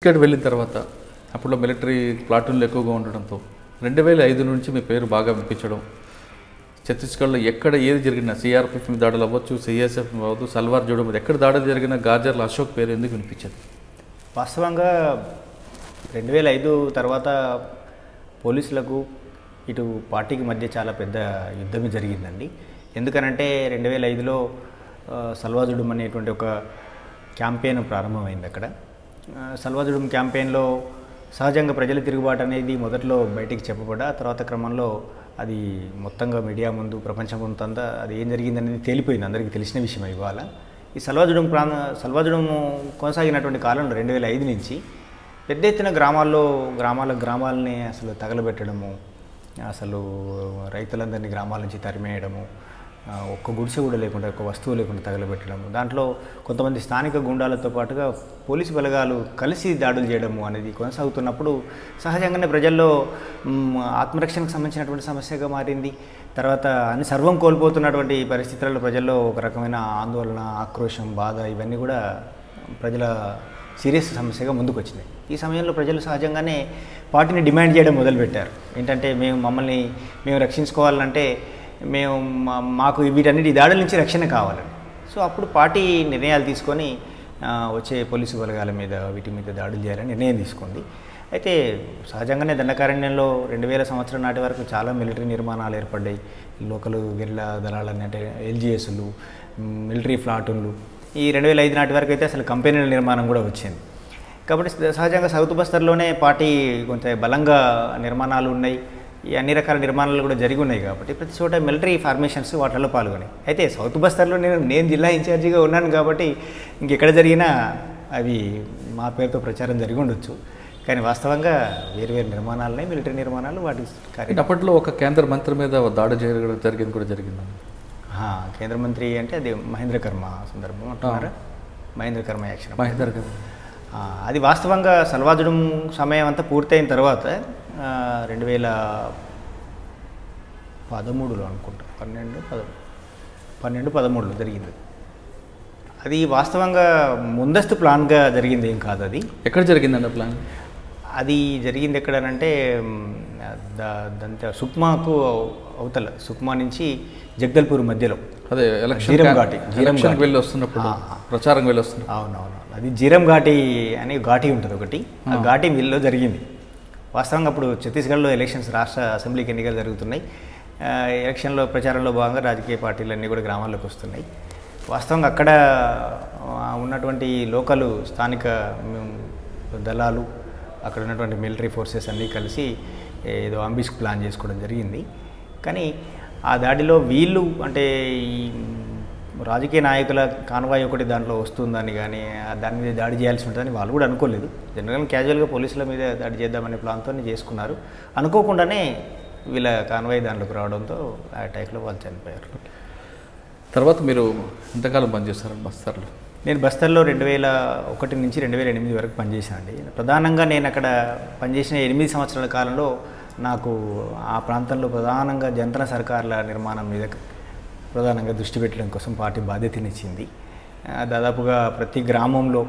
ఛత్తీస్గఢ్ వెళ్ళిన తర్వాత అప్పట్లో మిలిటరీ ప్లాటూన్లు ఎక్కువగా ఉండడంతో 2005 నుంచి మీ పేరు బాగా వినిపించడం, ఛత్తీస్గఢ్లో ఎక్కడ ఏది జరిగినా సిఆర్పిఎఫ్ మీద దాడులు అవ్వచ్చు, సిఎస్ఎఫ్ అవ్వదు, సల్వార్ జోడో మీద ఎక్కడ దాడులు జరిగినా గాజర్ల అశోక్ పేరు ఎందుకు వినిపించదు? వాస్తవంగా 2005 తర్వాత పోలీసులకు ఇటు పార్టీకి మధ్య చాలా పెద్ద యుద్ధమే జరిగిందండి. ఎందుకనంటే 2005లో సల్వాజుడుం అనేటువంటి ఒక క్యాంపెయిన్ ప్రారంభమైంది అక్కడ. సల్వాజుడుం క్యాంపెయిన్లో సహజంగా ప్రజల తిరుగుబాటు అనేది మొదట్లో బయటికి చెప్పబడ్డా, తర్వాత క్రమంలో అది మొత్తంగా మీడియా ముందు ప్రపంచం అంతా అది ఏం జరిగిందనేది తేలిపోయింది, అందరికీ తెలిసిన విషయం. ఇవాళ ఈ సల్వాజుడుం కొనసాగినటువంటి కాలంలో 2005 నుంచి పెద్ద ఎత్తున గ్రామాలని అసలు తగలబెట్టడము, అసలు రైతులందరినీ గ్రామాల నుంచి తరిమేయడము, ఒక్క గుడిసె కూడా లేకుండా, ఒక్క వస్తువు లేకుండా తగలబెట్టడము, దాంట్లో కొంతమంది స్థానిక గుండాలతో పాటుగా పోలీసు బలగాలు కలిసి దాడులు చేయడము అనేది కొనసాగుతున్నప్పుడు సహజంగానే ప్రజల్లో ఆత్మరక్షణకు సంబంధించినటువంటి సమస్యగా మారింది. తర్వాత అన్ని సర్వం కోల్పోతున్నటువంటి పరిస్థితులలో ప్రజల్లో ఒక రకమైన ఆందోళన, ఆక్రోశం, బాధ ఇవన్నీ కూడా ప్రజల సీరియస్ సమస్యగా ముందుకు వచ్చినాయి. ఈ సమయంలో ప్రజలు సహజంగానే పార్టీని డిమాండ్ చేయడం మొదలుపెట్టారు. ఏంటంటే మేము రక్షించుకోవాలంటే మాకు వీటన్నిటి దాడుల నుంచి రక్షణ కావాలని. సో అప్పుడు పార్టీ నిర్ణయాలు తీసుకొని వచ్చే పోలీసు బలగాల మీద వీటి మీద దాడులు చేయాలని నిర్ణయం తీసుకుంది. అయితే సహజంగానే దండకారణ్యంలో 2000 సంవత్సరం నాటి వరకు చాలా మిలిటరీ నిర్మాణాలు ఏర్పడ్డాయి. లోకల్ గెరిల్లా దళాలని అంటే ఎల్జిఎస్లు, మిలిటరీ ప్లాటూన్లు. ఈ 2005 నాటి వరకు అయితే అసలు కంపెనీల నిర్మాణం కూడా వచ్చింది. కాబట్టి సహజంగా సౌత్ బస్తర్లోనే పార్టీ కొంత బలంగా నిర్మాణాలు ఉన్నాయి. ఈ అన్ని రకాల నిర్మాణాలు కూడా జరిగి ఉన్నాయి కాబట్టి ప్రతి చోట మిలిటరీ ఫార్మేషన్స్ వాటిలో పాల్గొన్నాయి. అయితే సౌత్ బస్తర్లో నేను జిల్లా ఇన్ఛార్జిగా ఉన్నాను కాబట్టి ఇంకెక్కడ జరిగినా అవి మా పేరుతో ప్రచారం జరిగి ఉండొచ్చు. కానీ వాస్తవంగా వేరు నిర్మాణాలనే మిలిటరీ నిర్మాణాలు వాటి అప్పట్లో ఒక కేంద్ర మంత్రి మీద దాడి జరిగింది కూడా జరిగింది. కేంద్ర మంత్రి అంటే అది మహేంద్ర కర్మ సందర్భం అంటున్నారా? మహేంద్ర కర్మ యాక్షన్. అది వాస్తవంగా సల్వాజుడుం సమయం అంతా పూర్తయిన తర్వాత 2013లో అనుకుంటా, 12-13లో జరిగింది. అది వాస్తవంగా ముందస్తు ప్లాన్గా జరిగింది ఏం కాదు. అది ఎక్కడ జరిగిందండి ప్లాన్? అది జరిగింది ఎక్కడనంటే సుక్మాకు అవతల, సుక్మా నుంచి జగదల్పూర్ మధ్యలో, అదే జీరం ఘాటి వెళ్ళి వస్తున్నప్పుడు, ప్రచారం వెళ్ళి వస్తున్నప్పుడు. అవునవును, అది జీరం ఘాటి అనే ఘాటి ఉంటుంది ఒకటి, ఆ ఘాటి మిల్లో జరిగింది. వాస్తవంగా అప్పుడు ఛత్తీస్గఢ్లో ఎలక్షన్స్, రాష్ట్ర అసెంబ్లీకి ఎన్నికలు జరుగుతున్నాయి. ఎలక్షన్లో ప్రచారంలో భాగంగా రాజకీయ పార్టీలన్నీ కూడా గ్రామాల్లోకి వస్తున్నాయి. వాస్తవంగా అక్కడ ఉన్నటువంటి లోకలు, స్థానిక దళాలు, అక్కడ ఉన్నటువంటి మిలిటరీ ఫోర్సెస్ అన్నీ కలిసి ఏదో అంబిష్ ప్లాన్ చేసుకోవడం జరిగింది. కానీ ఆ దాడిలో వీళ్ళు అంటే ఈ రాజకీయ నాయకుల కాన్వాయ్ ఒకటి దాంట్లో వస్తుందని కానీ దాని మీద దాడి చేయాల్సి ఉంటుందని వాళ్ళు కూడా అనుకోలేదు. జనరల్గా క్యాజువల్గా పోలీసుల మీద దాడి చేద్దామనే ప్లాన్తో చేసుకున్నారు. అనుకోకుండానే వీళ్ళ కాన్వాయ్ దాంట్లోకి రావడంతో ఆ టైంలో వాళ్ళు చనిపోయారు. తర్వాత మీరు ఎంతకాలం పనిచేస్తారండి బస్తర్లో? నేను బస్తర్లో 2001 నుంచి 2008 వరకు పనిచేశాను అండి. ప్రధానంగా నేను అక్కడ పనిచేసిన 8 సంవత్సరాల కాలంలో నాకు ఆ ప్రాంతంలో ప్రధానంగా జంతన సర్కార్ల నిర్మాణం మీద ప్రధానంగా దృష్టి పెట్టడం కోసం పార్టీ బాధ్యతనిచ్చింది. దాదాపుగా ప్రతి గ్రామంలో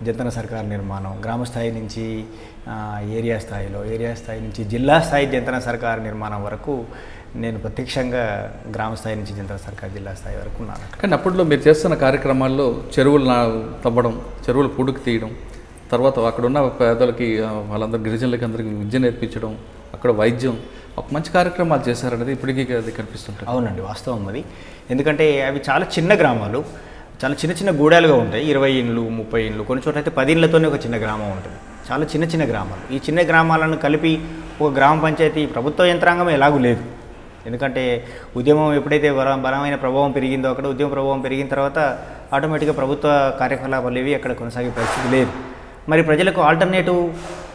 జంతన సర్కార్ నిర్మాణం, గ్రామ స్థాయి నుంచి ఏరియా స్థాయి నుంచి జిల్లా స్థాయి జంతన సర్కార్ నిర్మాణం వరకు నేను ప్రత్యక్షంగా గ్రామ స్థాయి నుంచి జంతన సర్కార్ జిల్లా స్థాయి వరకు ఉన్నాను. కానీ అప్పట్లో మీరు చేస్తున్న కార్యక్రమాల్లో చెరువులు తవ్వడం, చెరువులు పుడుకు తీయడం, తర్వాత అక్కడ ఉన్న పేదలకి, వాళ్ళందరూ గిరిజనులకి అందరికీ విద్య నేర్పించడం, అక్కడ వైద్యం, ఒక మంచి కార్యక్రమాలు చేశారనేది ఇప్పటికీ అది కనిపిస్తుంటుంది. అవునండి, వాస్తవం అది. ఎందుకంటే అవి చాలా చిన్న గ్రామాలు, చాలా చిన్న గూడాలుగా ఉంటాయి. 20 ఇండ్లు, 30 ఇండ్లు, కొన్ని చోట్ల అయితే 10 ఇండ్లతోనే ఒక చిన్న గ్రామం ఉంటుంది. చాలా చిన్న గ్రామాలు. ఈ చిన్న గ్రామాలను కలిపి ఒక గ్రామ పంచాయతీ ప్రభుత్వ యంత్రాంగం ఎలాగూ లేదు. ఎందుకంటే ఉద్యమం ఎప్పుడైతే బలమైన ప్రభావం పెరిగిందో, అక్కడ ఉద్యమ ప్రభావం పెరిగిన తర్వాత ఆటోమేటిక్గా ప్రభుత్వ కార్యకలాపాలు ఏవి అక్కడ కొనసాగే పరిస్థితి లేదు. మరి ప్రజలకు ఆల్టర్నేటివ్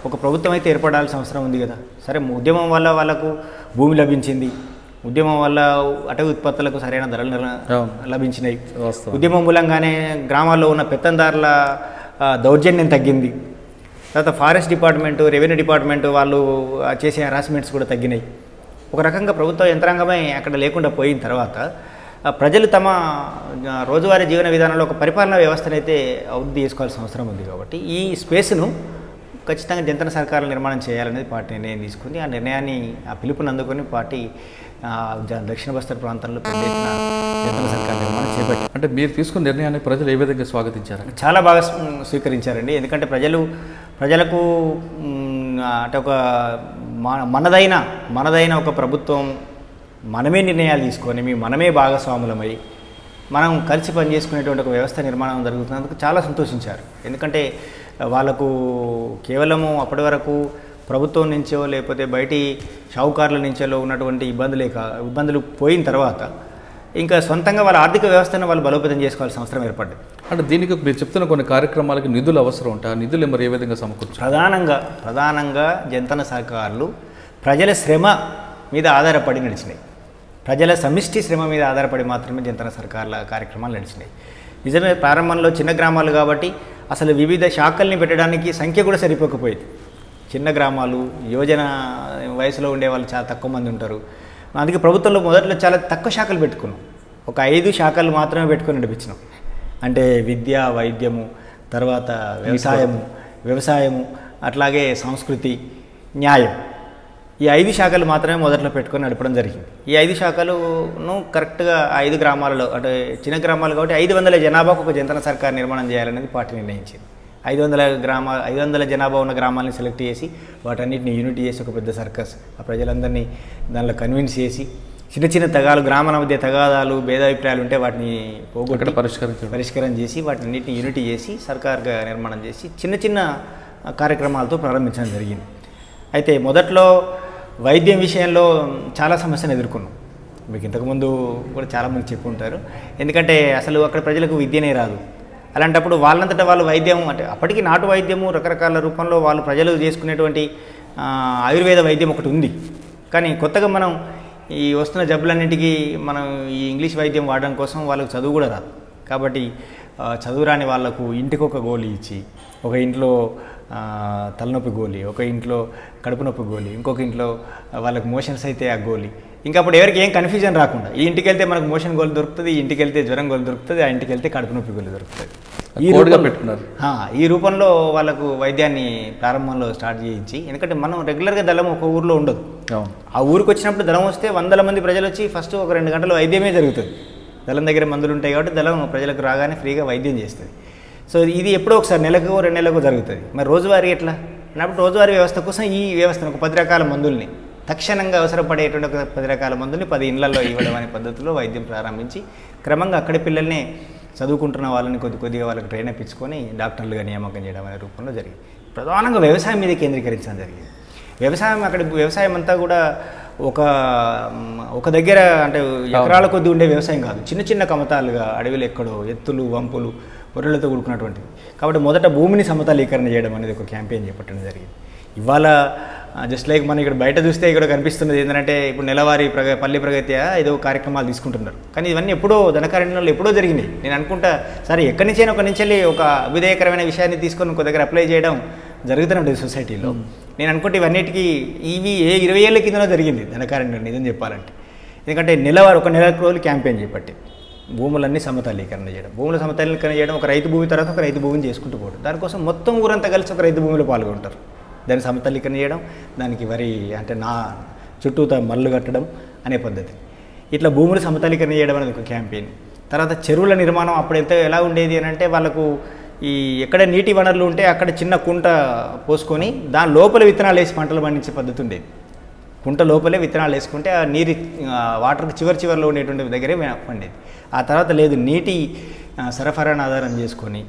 ఒక ప్రభుత్వం అయితే ఏర్పడాల్సిన అవసరం ఉంది కదా. సరే, ఉద్యమం వల్ల వాళ్ళకు భూమి లభించింది, ఉద్యమం వల్ల అటవీ ఉత్పత్తులకు సరైన ధరలు లభించినాయి, ఉద్యమం మూలంగానే గ్రామాల్లో ఉన్న పెత్తందారుల దౌర్జన్యం తగ్గింది, తర్వాత ఫారెస్ట్ డిపార్ట్మెంటు, రెవెన్యూ డిపార్ట్మెంటు వాళ్ళు చేసే హరాస్మెంట్స్ కూడా తగ్గినాయి. ఒక రకంగా ప్రభుత్వ యంత్రాంగమే అక్కడ లేకుండా పోయిన తర్వాత ప్రజలు తమ రోజువారీ జీవన విధానంలో ఒక పరిపాలనా వ్యవస్థను అయితే అభివృద్ధి చేసుకోవాల్సిన అవసరం ఉంది. కాబట్టి ఈ స్పేస్ను ఖచ్చితంగా జంతన సర్కారుల నిర్మాణం చేయాలనేది పార్టీ నిర్ణయం తీసుకుంది. ఆ నిర్ణయాన్ని, ఆ పిలుపుని అందుకొని పార్టీ దక్షిణ బస్తర్ ప్రాంతంలో పెద్ద ఎత్తున జంతన సర్కార్ నిర్మాణం చేపట్టింది. అంటే మీరు తీసుకున్న నిర్ణయాన్ని ప్రజలు ఏ విధంగా స్వాగతించారు? చాలా బాగా స్వీకరించారండి. ఎందుకంటే ప్రజలకు అంటే ఒక మనదైన ఒక ప్రభుత్వం, మనమే నిర్ణయాలు తీసుకొని మనమే భాగస్వాములమై మనం కలిసి పనిచేసుకునేటువంటి ఒక వ్యవస్థ నిర్మాణం జరుగుతున్నందుకు చాలా సంతోషించారు. ఎందుకంటే వాళ్ళకు కేవలము అప్పటి వరకు ప్రభుత్వం నుంచో లేకపోతే బయటి షావుకారుల నుంచో ఉన్నటువంటి ఇబ్బందులు పోయిన తర్వాత ఇంకా సొంతంగా వాళ్ళ ఆర్థిక వ్యవస్థను వాళ్ళు బలోపేతం చేసుకోవాల్సిన అవసరం ఏర్పడ్డది. అంటే దీనికి మీరు చెప్తున్న కొన్ని కార్యక్రమాలకి నిధులు అవసరం ఉంటాయి. ఆ నిధులు మరి ఏ విధంగా సమకూర్చారు? ప్రధానంగా జంతన సర్కారులు ప్రజల శ్రమ మీద ఆధారపడి నడిచినాయి. ప్రజల సమిష్టి శ్రమ మీద ఆధారపడి మాత్రమే జంతన సర్కార్ల కార్యక్రమాలు నడిచినాయి. నిజమే, ప్రారంభంలో చిన్న గ్రామాలు కాబట్టి అసలు వివిధ శాఖల్ని పెట్టడానికి సంఖ్య కూడా సరిపోకపోయేది. చిన్న గ్రామాలు, యువజన వయసులో ఉండే వాళ్ళు చాలా తక్కువ మంది ఉంటారు. అందుకే ప్రభుత్వంలో మొదట్లో చాలా తక్కువ శాఖలు పెట్టుకున్నాం. ఒక 5 శాఖలు మాత్రమే పెట్టుకొని నడిపించినాం. అంటే విద్య, వైద్యము, తర్వాత వ్యవసాయము, అట్లాగే సంస్కృతి, న్యాయం, ఈ 5 శాఖలు మాత్రమే మొదట్లో పెట్టుకొని నడపడం జరిగింది. ఈ 5 శాఖలను కరెక్ట్గా 5 గ్రామాలలో, అంటే చిన్న గ్రామాలు కాబట్టి 500 జనాభాకు ఒక జంతన సర్కార్ నిర్మాణం చేయాలనేది పార్టీ నిర్ణయించింది. 500 జనాభా ఉన్న గ్రామాలని సెలెక్ట్ చేసి వాటన్నిటిని యూనిట్ చేసి ఒక పెద్ద సర్కస్, ఆ ప్రజలందరినీ దానిలో కన్విన్స్ చేసి చిన్న గ్రామాల మధ్య తగాదాలు, భేదాభిప్రాయాలు ఉంటే వాటిని పోగొట్టి పరిష్కారం చేసి వాటిన్నిటిని యూనిటీ చేసి సర్కార్గా నిర్మాణం చేసి చిన్న కార్యక్రమాలతో ప్రారంభించడం జరిగింది. అయితే మొదట్లో వైద్యం విషయంలో చాలా సమస్యను ఎదుర్కొన్నాం. మీకు ఇంతకుముందు కూడా చాలామంది చెప్పి ఉంటారు. ఎందుకంటే అసలు అక్కడ ప్రజలకు విద్యనే రాదు. అలాంటప్పుడు వాళ్ళంతటా వాళ్ళు వైద్యం, అంటే అప్పటికి నాటు వైద్యము రకరకాల రూపంలో వాళ్ళు ప్రజలు చేసుకునేటువంటి ఆయుర్వేద వైద్యం ఒకటి ఉంది. కానీ కొత్తగా మనం ఈ వస్తున్న జబ్బులన్నింటికీ మనం ఈ ఇంగ్లీష్ వైద్యం వాడడం కోసం వాళ్ళకు చదువు కూడా రాదు. కాబట్టి చదువు రాని వాళ్లకు ఇంటికి ఒక గోళీ ఇచ్చి, ఒక ఇంట్లో తలనొప్పి గోళీ, ఒక ఇంట్లో కడుపు నొప్పి గోళీ, ఇంకొక ఇంట్లో వాళ్ళకి మోషన్స్ అయితే ఆ గోళీ, ఇంకా అప్పుడు ఎవరికి ఏం కన్ఫ్యూజన్ రాకుండా ఈ ఇంటికి వెళ్తే మనకు మోషన్ గోళీ దొరుకుతుంది, ఈ ఇంటికి వెళ్తే జ్వరం గోళీ దొరుకుతుంది, ఆ ఇంటికి వెళ్తే కడుపు నొప్పి గోళీ దొరుకుతుంది. ఈ రూపంలో వాళ్ళకు వైద్యాన్ని ప్రారంభంలో స్టార్ట్ చేయించి, ఎందుకంటే మనం రెగ్యులర్గా దళం ఒక ఊర్లో ఉండదు. ఆ ఊరికి వచ్చినప్పుడు దళం వస్తే 100 మంది ప్రజలు వచ్చి ఫస్ట్ ఒక 2 గంటలు వైద్యమే జరుగుతుంది. దళం దగ్గర మందులు ఉంటాయి కాబట్టి దళం ప్రజలకు రాగానే ఫ్రీగా వైద్యం చేస్తుంది. సో ఇది ఎప్పుడో ఒకసారి నెలకు 2 నెలలకు జరుగుతుంది. మరి రోజువారీ ఎట్లా అన్నప్పుడు రోజువారీ వ్యవస్థ కోసం ఈ వ్యవస్థను ఒక 10 రకాల మందుల్ని, తక్షణంగా అవసరపడేటువంటి ఒక 10 రకాల మందుల్ని 10 ఇళ్లలో ఇవ్వడం అనే పద్ధతిలో వైద్యం ప్రారంభించి క్రమంగా అక్కడి పిల్లల్ని, చదువుకుంటున్న వాళ్ళని కొద్దిగా వాళ్ళకి ట్రైన్ ఇప్పించుకొని డాక్టర్లుగా నియామకం చేయడం అనే రూపంలో జరిగింది. ప్రధానంగా వ్యవసాయం మీద కేంద్రీకరించడం జరిగింది. వ్యవసాయం అంతా కూడా ఒక దగ్గర, అంటే ఎకరాల కొద్ది ఉండే వ్యవసాయం కాదు, చిన్న కమతాలుగా అడవిలు ఎక్కడో, ఎత్తులు, వంపులు, పొరలతో కూడుకున్నటువంటిది. కాబట్టి మొదట భూమిని సమతలీకరణ చేయడం అనేది ఒక క్యాంపెయిన్ చేపట్టడం జరిగింది. ఇవాళ జస్ట్ లైక్ మనం ఇక్కడ బయట చూస్తే ఇక్కడ కనిపిస్తున్నది ఏంటంటే ఇప్పుడు నెలవారీ పల్లి ప్రగతి ఏదో కార్యక్రమాలు తీసుకుంటున్నారు. కానీ ఇవన్నీ ఎప్పుడో ధనకారణ్యంలో ఎప్పుడో జరిగినాయి. నేను అనుకుంటా సరే ఎక్కడి నుంచైనా ఒక నుంచి ఒక అభ్యుదయకరమైన విషయాన్ని తీసుకొని ఒక దగ్గర అప్లై చేయడం జరుగుతూనే ఉంటుంది సొసైటీలో. నేను అనుకుంటే ఇవన్నిటికీ ఇవి 20 ఏళ్ళ కిందనో జరిగింది ధనకారణ్యం, నిజం చెప్పాలంటే. ఎందుకంటే ఒక నెల రోజులు క్యాంపెయిన్ చేపట్టి భూములన్నీ సమతలీకరణ చేయడం, భూముల సమతలీకరణ చేయడం, ఒక రైతు భూమి తర్వాత ఒక రైతు భూమిని చేసుకుంటూ పోవడం, దానికోసం మొత్తం ఊరంతా కలిసి ఒక రైతు భూమిలో పాల్గొంటారు. దాన్ని సమతలీకరణ చేయడం, దానికి వరి అంటే చుట్టూతా మల్లు కట్టడం అనే పద్ధతి. ఇట్లా భూములు సమతలీకరణ చేయడం అనేది ఒక క్యాంపెయిన్. తర్వాత చెరువుల నిర్మాణం అప్పుడు ఎలా ఉండేది అని అంటే వాళ్ళకు ఎక్కడ నీటి వనరులు ఉంటే అక్కడ చిన్న కుంట పోసుకొని దాని లోపల విత్తనాలు వేసి పంటలు పండించే పద్ధతి ఉండేది. కుంట లోపలే విత్తనాలు వేసుకుంటే ఆ నీరు వాటర్కి చివరిలో ఉండేటువంటి దగ్గరే పండేది. ఆ తర్వాత లేదు, నీటి సరఫరాను ఆధారం చేసుకొని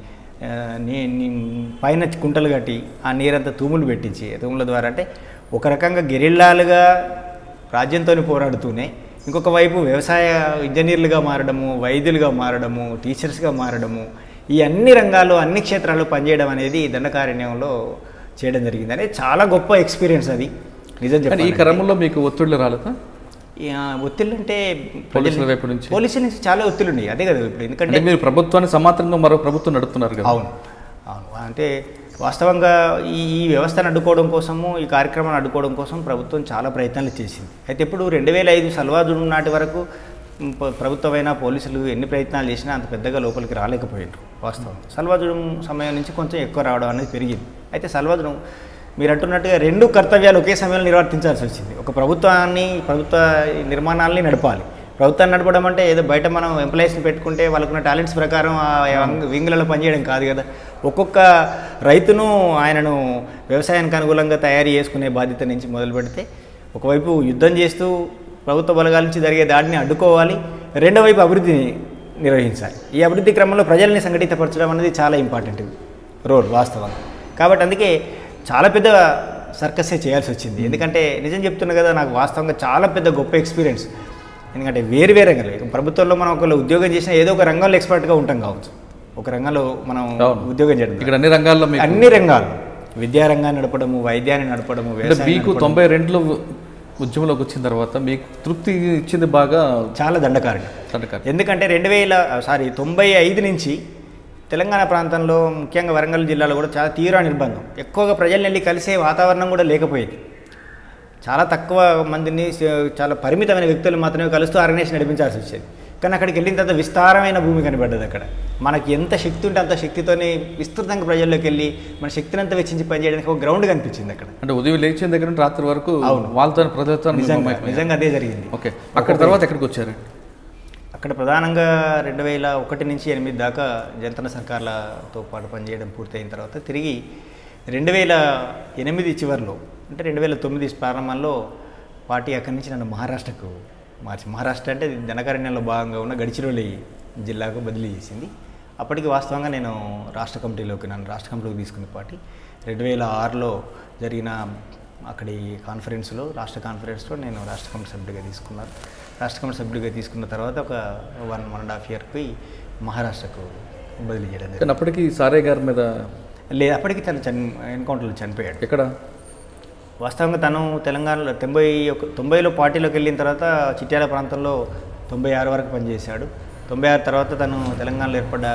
పైన కుంటలు కట్టి ఆ నీరంతా తూములు పెట్టించి, తూముల ద్వారా అంటే ఒక రకంగా గెరిల్లాలుగా రాజ్యంతో పోరాడుతూనే ఇంకొక వైపు వ్యవసాయ ఇంజనీర్లుగా మారడము, వైద్యులుగా మారడము, టీచర్స్గా మారడము, ఈ అన్ని రంగాల్లో అన్ని క్షేత్రాల్లో పనిచేయడం అనేది దండకారణ్యంలో చేయడం జరిగింది. అనేది చాలా గొప్ప ఎక్స్పీరియన్స్ అది, నిజం చెప్పాలి. ఈ క్రమంలో మీకు ఒత్తిళ్ళు రాలేదా? ఒత్తిళ్ళు అంటే పోలీసుల వైపు నుంచి, పోలీసుల నుంచి చాలా ఒత్తిళ్ళు ఉన్నాయి. అదే కదా ఇప్పుడు, ఎందుకంటే మీరు ప్రభుత్వాన్ని సమాంతరంగా మరో ప్రభుత్వం నడుపుతున్నారు కదా. అవును, అంటే వాస్తవంగా ఈ వ్యవస్థను అడ్డుకోవడం కోసము, ఈ కార్యక్రమాన్ని అడ్డుకోవడం కోసం ప్రభుత్వం చాలా ప్రయత్నాలు చేసింది. అయితే ఇప్పుడు 2005 సల్వాజుడు నాటి వరకు ప్రభుత్వమైనా పోలీసులు ఎన్ని ప్రయత్నాలు చేసినా అంత పెద్దగా లోపలికి రాలేకపోయారు. వాస్తవం సల్వాజుడు సమయం నుంచి కొంచెం ఎక్కువ రావడం అనేది పెరిగింది. అయితే సల్వాద్ను మీరు అంటున్నట్టుగా 2 కర్తవ్యాలు ఒకే సమయంలో నిర్వర్తించాల్సి వచ్చింది. ఒక ప్రభుత్వ నిర్మాణాలని నడపాలి. ప్రభుత్వాన్ని నడపడం అంటే ఏదో బయట మనం ఎంప్లాయీస్ని పెట్టుకుంటే వాళ్ళకున్న టాలెంట్స్ ప్రకారం ఆ వింగులలో పనిచేయడం కాదు కదా. ఒక్కొక్క రైతును ఆయనను వ్యవసాయానికి అనుకూలంగా తయారు చేసుకునే బాధ్యత నుంచి మొదలు పెడితే ఒకవైపు యుద్ధం చేస్తూ ప్రభుత్వ బలగాల నుంచి జరిగే దాడిని అడ్డుకోవాలి, రెండో వైపు అభివృద్ధిని నిర్వహించాలి. ఈ అభివృద్ధి క్రమంలో ప్రజల్ని సంఘటితపరచడం అనేది చాలా ఇంపార్టెంట్ రోల్ వాస్తవంగా. కాబట్టి అందుకే చాలా పెద్ద సర్కసే చేయాల్సి వచ్చింది. ఎందుకంటే నిజం చెప్తున్నా కదా, నాకు వాస్తవంగా చాలా పెద్ద గొప్ప ఎక్స్పీరియన్స్. ఎందుకంటే వేరు రంగాలు ప్రభుత్వంలో మనం ఒకళ్ళు ఉద్యోగం చేసినా ఏదో ఒక రంగంలో ఎక్స్పర్ట్గా ఉంటాం కావచ్చు. ఒక రంగంలో మనం ఉద్యోగం చేయడం ఇక్కడ అన్ని రంగాలు విద్యారంగాన్ని నడపడము, వైద్యాన్ని నడపడము, మీకు 92లో ఉద్యమంలోకి వచ్చిన తర్వాత మీకు తృప్తి ఇచ్చింది బాగా చాలా దండకారణం. ఎందుకంటే 95 నుంచి తెలంగాణ ప్రాంతంలో ముఖ్యంగా వరంగల్ జిల్లాలో కూడా చాలా తీవ్ర నిర్బంధం, ఎక్కువగా ప్రజల్ని వెళ్ళి కలిసే వాతావరణం కూడా లేకపోయేది. చాలా తక్కువ మందిని, చాలా పరిమితమైన వ్యక్తులు మాత్రమే కలుస్తూ ఆర్గనైజేషన్ నడిపించాల్సి వచ్చేది. కానీ అక్కడికి వెళ్ళిన తర్వాత విస్తారమైన భూమి కనబడ్డది. అక్కడ మనకి ఎంత శక్తి ఉంటే అంత శక్తితోనే విస్తృతంగా ప్రజల్లోకి వెళ్ళి మన శక్తిని అంతా వెచ్చించి పనిచేయడానికి ఒక గ్రౌండ్ కనిపించింది అక్కడ. అంటే ఉదయం లేచిన దగ్గర నుండి రాత్రి వరకు వాళ్ళతో ప్రజలతో నిజంగా అదే జరిగింది. ఓకే, అక్కడ తర్వాత ఎక్కడికి వచ్చారు? అక్కడ ప్రధానంగా 2001 నుంచి 2008 దాకా జనతన సర్కార్లతో పాటు పనిచేయడం పూర్తయిన తర్వాత తిరిగి 2008 చివరిలో అంటే 2009 ప్రారంభంలో పార్టీ అక్కడి నుంచి నన్ను మహారాష్ట్రకు మార్చి, మహారాష్ట్ర అంటే ధనకారణ్యంలో భాగంగా ఉన్న గడిచిరోలి జిల్లాకు బదిలీ చేసింది. అప్పటికి వాస్తవంగా నేను రాష్ట్ర కమిటీలోకి తీసుకున్న పార్టీ 2006లో జరిగిన అక్కడి కాన్ఫరెన్స్లో, రాష్ట్ర కాన్ఫరెన్స్లో నేను రాష్ట్ర కమిటీ సభ్యుడిగా తీసుకున్నాను. రాష్ట్ర కమిటీ సభ్యుడిగా తీసుకున్న తర్వాత ఒక 1.5 ఇయర్కి మహారాష్ట్రకు బదిలీ చేయడం జరిగింది. అప్పటికి సారే గారి మీద లేదు, అప్పటికి తను ఎన్కౌంటర్లో చనిపోయాడు. ఎక్కడ? వాస్తవంగా తను తెలంగాణలో 90లో పార్టీలోకి వెళ్ళిన తర్వాత చిట్యాల ప్రాంతంలో 96 వరకు పనిచేశాడు. 96 తర్వాత తను తెలంగాణలో ఏర్పడ్డ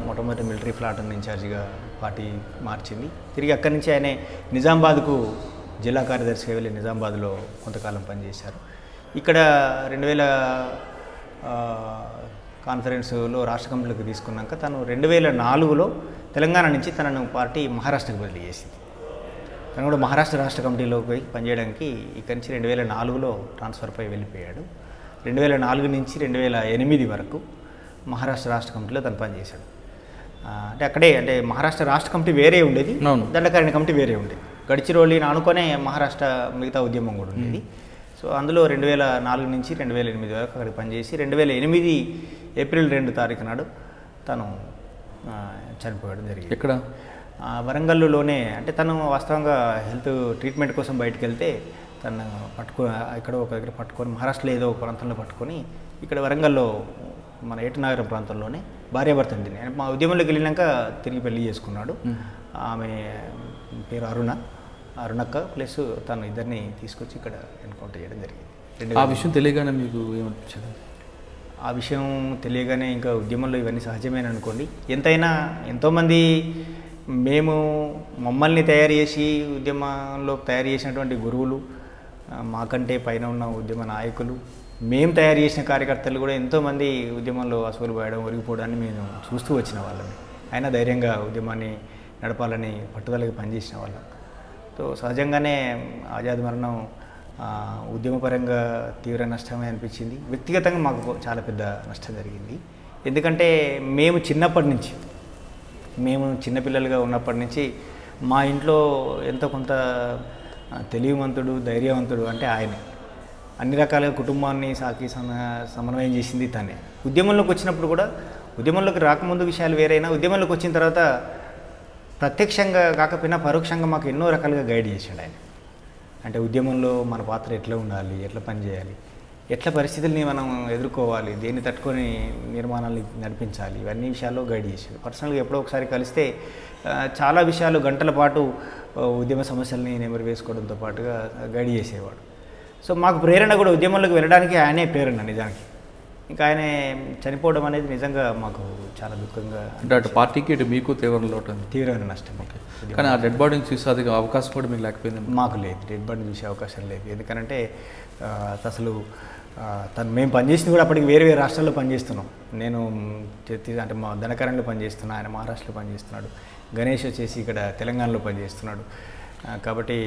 మొట్టమొదటి మిలిటరీ ప్లాటూన్ ఇన్ఛార్జిగా పార్టీ మార్చింది. తిరిగి అక్కడి నుంచి ఆయన నిజామాబాద్కు జిల్లా కార్యదర్శిగా వెళ్ళి నిజామాబాద్లో కొంతకాలం పనిచేశారు. ఇక్కడ 2000 కాన్ఫరెన్స్లో రాష్ట్ర కమిటీలోకి తీసుకున్నాక తను 2004లో తెలంగాణ నుంచి తనను పార్టీ మహారాష్ట్రకు బదిలీ చేసింది. తను కూడా మహారాష్ట్ర రాష్ట్ర కమిటీలోకి పోయి పనిచేయడానికి ఇక్కడి నుంచి 2004లో ట్రాన్స్ఫర్పై వెళ్ళిపోయాడు. 2004 నుంచి 2008 వరకు మహారాష్ట్ర రాష్ట్ర కమిటీలో తను పనిచేశాడు. అంటే మహారాష్ట్ర రాష్ట్ర కమిటీ వేరే ఉండేది, దండకారణ్య కమిటీ వేరే ఉండేది. గడిచిరోలిని ఆనుకొనే మహారాష్ట్ర మిగతా ఉద్యమం కూడా ఉండేది. సో అందులో 2004 నుంచి 2008 వరకు అక్కడికి పనిచేసి 2008 ఏప్రిల్ 2 తారీఖు నాడు తను చనిపోవడం జరిగింది. ఎక్కడ? వరంగల్లోనే. అంటే తను వాస్తవంగా హెల్త్ ట్రీట్మెంట్ కోసం బయటకు వెళ్తే తను ఇక్కడ ఒక దగ్గర పట్టుకొని, మహారాష్ట్రలో ఏదో ఒక ప్రాంతంలో పట్టుకొని ఇక్కడ వరంగల్లో మన ఏటనగరం ప్రాంతంలోనే భార్యాభర్త ఉంది. మా ఉద్యమంలోకి వెళ్ళినాక తిరిగి పెళ్లి చేసుకున్నాడు. ఆమె పేరు అరుణక్క ప్లస్ తను ఇద్దరిని తీసుకొచ్చి ఇక్కడ ఎన్కౌంటర్ చేయడం జరిగింది. ఆ విషయం తెలియగానే మీకు ఏమనిపించింది? ఆ విషయం తెలియగానే ఇంకా ఉద్యమంలో ఇవన్నీ సహజమైన అనుకోండి. ఎంతైనా ఎంతోమంది మమ్మల్ని తయారు చేసి ఉద్యమంలో తయారు చేసినటువంటి గురువులు, మాకంటే పైన ఉన్న ఉద్యమ నాయకులు, మేము తయారు చేసిన కార్యకర్తలు కూడా ఎంతోమంది ఉద్యమంలో అసలు పోయడం, ఒరిగిపోవడాన్ని మేము చూస్తూ వచ్చిన వాళ్ళని. అయినా ధైర్యంగా ఉద్యమాన్ని నడపాలని పట్టుదలకి పనిచేసిన వాళ్ళం. సో సహజంగానే ఆజాద్ మరణం ఉద్యమపరంగా తీవ్ర నష్టమే అనిపించింది. వ్యక్తిగతంగా మాకు చాలా పెద్ద నష్టం జరిగింది. ఎందుకంటే మేము చిన్నపిల్లలుగా ఉన్నప్పటి నుంచి మా ఇంట్లో ఎంతో కొంత తెలివిమంతుడు, ధైర్యవంతుడు అంటే ఆయనే. అన్ని రకాలుగా కుటుంబాన్ని సమన్వయం చేసింది తనే. ఉద్యమంలోకి వచ్చినప్పుడు కూడా, ఉద్యమంలోకి రాకముందు విషయాలు వేరైనా ఉద్యమంలోకి వచ్చిన తర్వాత ప్రత్యక్షంగా కాకపోయినా పరోక్షంగా మాకు ఎన్నో రకాలుగా గైడ్ చేసాడు ఆయన. అంటే ఉద్యమంలో మన పాత్ర ఎట్లా ఉండాలి, ఎట్లా పనిచేయాలి, ఎట్లా పరిస్థితుల్ని మనం ఎదుర్కోవాలి, దేన్ని తట్టుకొని నిర్మాణాన్ని నడిపించాలి, ఇవన్నీ విషయాల్లో గైడ్ చేసాడు. పర్సనల్గా ఎప్పుడో ఒకసారి కలిస్తే చాలా విషయాలు గంటల పాటు ఉద్యమ సమస్యల్ని నెమరు వేసుకోవడంతో పాటుగా గైడ్ చేసేవాడు. సో మాకు ప్రేరణ కూడా ఉద్యమంలోకి వెళ్ళడానికి ఆయనే ప్రేరణ నిజానికి. ఇంకా ఆయన చనిపోవడం అనేది నిజంగా మాకు చాలా దుఃఖంగా, అంటే అటు పార్టీకి ఇటు మీకు తీవ్రమైన నష్టం. కానీ ఆ డెడ్ బాడీని చూసే అది అవకాశం కూడా మీకు లేకపోయింది? మాకు లేదు, డెడ్ బాడీని చూసే అవకాశం లేదు. ఎందుకంటే అసలు మేము పనిచేసింది కూడా అప్పటికి వేరే రాష్ట్రాల్లో పనిచేస్తున్నాం. నేను అంటే మా ధనకరణ్లో పనిచేస్తున్నా, ఆయన మహారాష్ట్రలో పనిచేస్తున్నాడు. గణేష్ వచ్చేసి ఇక్కడ తెలంగాణలో పనిచేస్తున్నాడు. కాబట్టి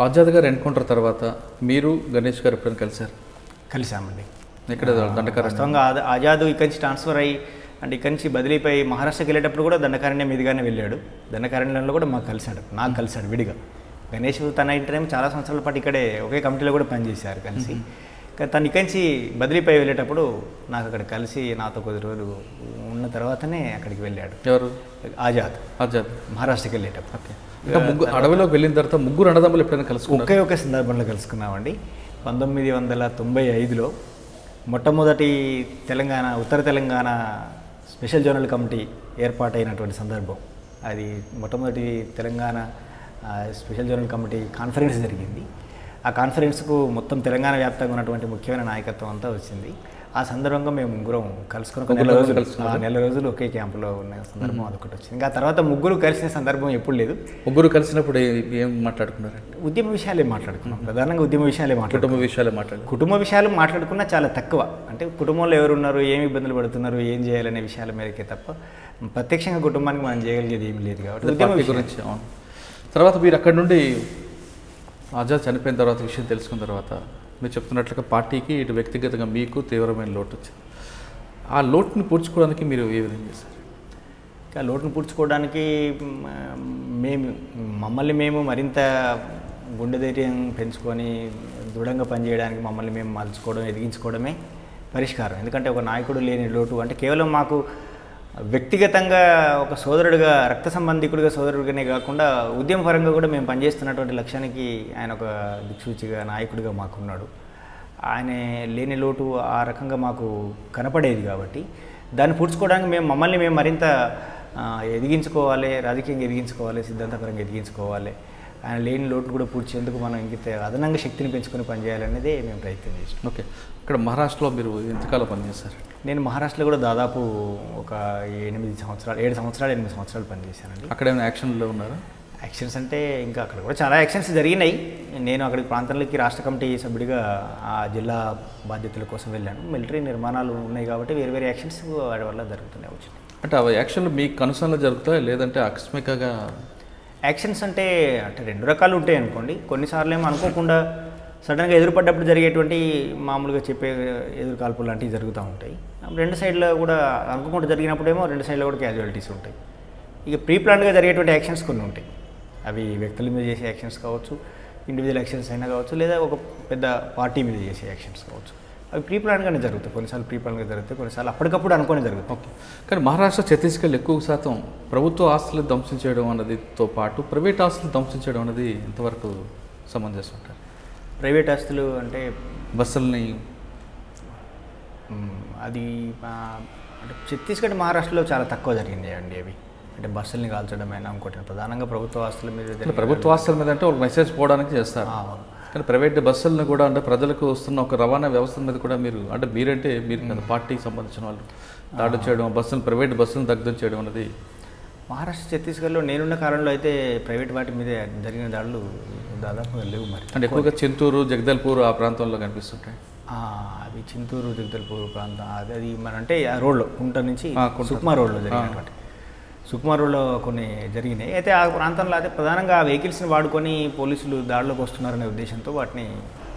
ఆజాద్ గారు ఎన్కౌంటర్ తర్వాత మీరు గణేష్ గారు ఎప్పుడైనా కలిశారు? కలిసామండి. ఎక్కడ? దండకారణ్యం. వాస్తవంగా ఆజాద్ ఇక్కడి నుంచి ట్రాన్స్ఫర్ అయ్యి అంటే ఇక్కడి నుంచి బదిలీపై మహారాష్ట్రకి వెళ్ళేటప్పుడు కూడా దండకారణ్యం మీదుగానే వెళ్ళాడు. దండకారణ్యంలో కూడా నాకు కలిశాడు విడిగా. గణేష్ తన ఇంటర్నేమో చాలా సంవత్సరాల పాటు ఇక్కడే ఒకే కమిటీలో కూడా పనిచేశారు కలిసి. కానీ తను ఇక్కడి నుంచి బదిలీపై వెళ్ళేటప్పుడు నాకు అక్కడ కలిసి నాతో కొద్ది రోజులు ఉన్న తర్వాతనే అక్కడికి వెళ్ళాడు. ఎవరు? ఆజాద్ మహారాష్ట్రకి వెళ్ళేటప్పుడు. ఓకే. ఇంకా అడవిలోకి వెళ్ళిన తర్వాత ముగ్గురు అన్నదమ్ములు ఎప్పుడైనా కలుసుకున్నారు? ఒకే సందర్భంలో కలుసుకున్నామండి. 1995లో మొట్టమొదటి ఉత్తర తెలంగాణ స్పెషల్ జోనల్ కమిటీ ఏర్పాటైనటువంటి సందర్భం. అది మొట్టమొదటి Telangana special zonal committee conference జరిగింది. ఆ కాన్ఫరెన్స్కు మొత్తం తెలంగాణ వ్యాప్తంగా ఉన్నటువంటి ముఖ్యమైన నాయకత్వం అంతా వచ్చింది. ఆ సందర్భంగా మేము ముగ్గురం కలుసుకుని నెల రోజులు ఒకే క్యాంపులో ఉన్న సందర్భం అదొకటి వచ్చింది. ఇంకా తర్వాత ముగ్గురు కలిసిన సందర్భం ఎప్పుడు లేదు. ముగ్గురు కలిసినప్పుడు ఏం మాట్లాడుకున్నారంటే? ఉద్యమ విషయాలే మాట్లాడుకున్నాం. ప్రధానంగా ఉద్యమ విషయాలే కుటుంబ విషయాలు మాట్లాడుకున్నా చాలా తక్కువ. అంటే కుటుంబంలో ఎవరున్నారు, ఏమి ఇబ్బందులు పడుతున్నారు, ఏం చేయాలనే విషయాల మేరకే తప్ప ప్రత్యక్షంగా కుటుంబానికి మనం చేయగలిగేది ఏమి లేదు. కాబట్టి ఉద్యమ గురించి. తర్వాత మీరు అక్కడ నుండి ఆజాద్ చనిపోయిన తర్వాత విషయం తెలుసుకున్న తర్వాత మీరు చెప్తున్నట్లుగా పార్టీకి ఇటు వ్యక్తిగతంగా మీకు తీవ్రమైన లోటు వచ్చింది. ఆ లోటుని పూడ్చుకోవడానికి మీరు ఏ విధంగా చేశారు? ఆ లోటును పూడ్చుకోవడానికి మమ్మల్ని మేము మరింత గుండె ధైర్యం పెంచుకొని దృఢంగా పనిచేయడానికి మమ్మల్ని మేము మలుచుకోవడం, ఎదిగించుకోవడమే పరిష్కారం. ఎందుకంటే ఒక నాయకుడు లేని లోటు అంటే కేవలం మాకు వ్యక్తిగతంగా ఒక సోదరుడిగా, రక్త సంబంధికుడిగా సోదరుడిగానే కాకుండా ఉద్యమపరంగా కూడా మేము పనిచేస్తున్నటువంటి లక్ష్యానికి ఆయన ఒక దిక్సూచిగా, నాయకుడిగా మాకున్నాడు. ఆయన లేని లోటు ఆ రకంగా మాకు కనపడేది. కాబట్టి దాన్ని పూడ్చుకోవడానికి మమ్మల్ని మేము మరింత ఎదిగించుకోవాలి, రాజకీయంగా ఎదిగించుకోవాలి, సిద్ధాంతపరంగా ఎదిగించుకోవాలి. ఆయన లేని లోటును కూడా పూడ్చేందుకు మనం ఇంకిత అదనంగా శక్తిని పెంచుకొని పనిచేయాలనేదే మేము ప్రయత్నం చేసాం. ఓకే. ఇక్కడ మహారాష్ట్రలో మీరు ఎంతకాలం పనిచేశారు? నేను మహారాష్ట్రలో కూడా దాదాపు ఒక 7 సంవత్సరాలు పనిచేశానండి. అక్కడ ఏమైనా యాక్షన్లో ఉన్నారా? యాక్షన్స్ అంటే ఇంకా అక్కడ కూడా చాలా యాక్షన్స్ జరిగినాయి. నేను అక్కడికి ప్రాంతంలోకి రాష్ట్ర కమిటీ సభ్యుడిగా ఆ జిల్లా బాధ్యతల కోసం వెళ్ళాను. మిలిటరీ నిర్మాణాలు ఉన్నాయి కాబట్టి వేరే యాక్షన్స్ వాటి వల్ల జరుగుతూనే వచ్చినాయి. అంటే ఆ యాక్షన్లు మీకు కనుసనలో జరుగుతాయి, లేదంటే ఆకస్మికంగా? యాక్షన్స్ అంటే రెండు రకాలు ఉంటాయి అనుకోండి. కొన్నిసార్లు ఏమో అనుకోకుండా సడన్గా ఎదురుపడ్డప్పుడు జరిగేటువంటి మామూలుగా చెప్పే ఎదురుకాల్పులు లాంటివి జరుగుతూ ఉంటాయి. రెండు సైడ్లో కూడా అనుకోకుండా జరిగినప్పుడేమో రెండు సైడ్లో కూడా క్యాజువాలిటీస్ ఉంటాయి. ఇక ప్రీ ప్లాన్గా జరిగేటువంటి యాక్షన్స్ కొన్ని ఉంటాయి. అవి వ్యక్తుల మీద చేసే యాక్షన్స్ కావచ్చు, ఇండివిజువల్ యాక్షన్స్ అయినా కావచ్చు, లేదా ఒక పెద్ద పార్టీ మీద చేసే యాక్షన్స్ కావచ్చు. అవి ప్రీ ప్లాన్గానే జరుగుతాయి. కొన్నిసార్లు ప్రీ ప్లాన్గా జరుగుతాయి, కొన్నిసార్లు అప్పటికప్పుడు అనుకుని జరుగుతాయి. ఓకే. కానీ మహారాష్ట్ర, ఛత్తీస్గఢ్ ఎక్కువ శాతం ప్రభుత్వ ఆస్తులు ధ్వంసం చేయడం అన్నదితో పాటు ప్రైవేట్ ఆస్తులు ధ్వంసం చేయడం అనేది ఎంతవరకు సమంజసం ఉంటారు? ప్రైవేట్ ఆస్తులు అంటే బస్సుల్ని అది అంటే ఛత్తీస్గఢ్, మహారాష్ట్రలో చాలా తక్కువ జరిగింది అండి. అవి అంటే బస్సుల్ని కాల్చడమైనా ఇంకోటి ప్రధానంగా ప్రభుత్వ ఆస్తుల మీద. ప్రభుత్వ ఆస్తుల మీద అంటే ఒక మెసేజ్ పోవడానికి చేస్తారు. కానీ ప్రైవేట్ బస్సులను కూడా అంటే ప్రజలకు వస్తున్న ఒక రవాణా వ్యవస్థ మీద కూడా మీరు అంటే మీరు కదా పార్టీకి సంబంధించిన వాళ్ళు దాడులు చేయడం, బస్సులు ప్రైవేట్ బస్సులను దగ్ధం చేయడం అనేది. మహారాష్ట్ర, ఛత్తీస్గఢ్లో నేనున్న కాలంలో అయితే ప్రైవేట్ వాటి మీద జరిగిన దాడులు దాదాపుగా లేవు. మరి అంటే ఎక్కువగా చింతూరు, జగదల్పూర్ ఆ ప్రాంతంలో కనిపిస్తుంటాయి. అవి చింతూరు, జగదల్పూర్ ప్రాంతం అది మన అంటే ఆ రోడ్లో కుంట నుంచి సుక్మా రోడ్లో జరిగినటువంటి సుక్మా రోడ్లో కొన్ని జరిగినాయి. అయితే ఆ ప్రాంతంలో అయితే ప్రధానంగా ఆ వెహికల్స్ని వాడుకొని పోలీసులు దాడిలోకి వస్తున్నారనే ఉద్దేశంతో వాటిని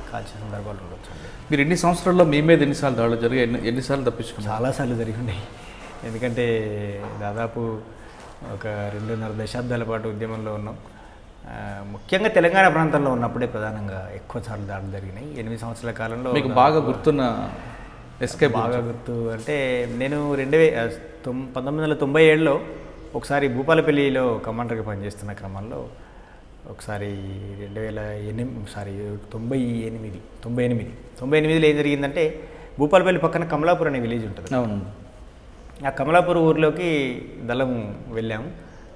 కాల్చిన సందర్భాలు ఉండొచ్చు. మీరు ఎన్ని సంవత్సరాల్లో మీ మీద ఎన్నిసార్లు దాడులు జరిగి ఎన్నిసార్లు తప్పించుకున్నారు? చాలాసార్లు జరిగి ఉన్నాయి. ఎందుకంటే దాదాపు ఒక 2.5 దశాబ్దాల పాటు ఉద్యమంలో ఉన్నాం. ముఖ్యంగా తెలంగాణ ప్రాంతంలో ఉన్నప్పుడే ప్రధానంంగా ఎక్కువ సార్లు దాడులు జరిగినాయి. 8 సంవత్సరాల కాలంలో. మీకు బాగా గుర్తున్న ఎస్కేప్? బాగా గుర్తు అంటే నేను 1997లో ఒకసారి భూపాలపల్లిలో కమాండర్గా పనిచేస్తున్న క్రమంలో ఒకసారి 98లో ఏం జరిగిందంటే భూపాలపల్లి పక్కన కమలాపూర్ అనే విలేజ్ ఉంటుంది. ఆ కమలాపూర్ ఊరిలోకి దళం వెళ్ళాము.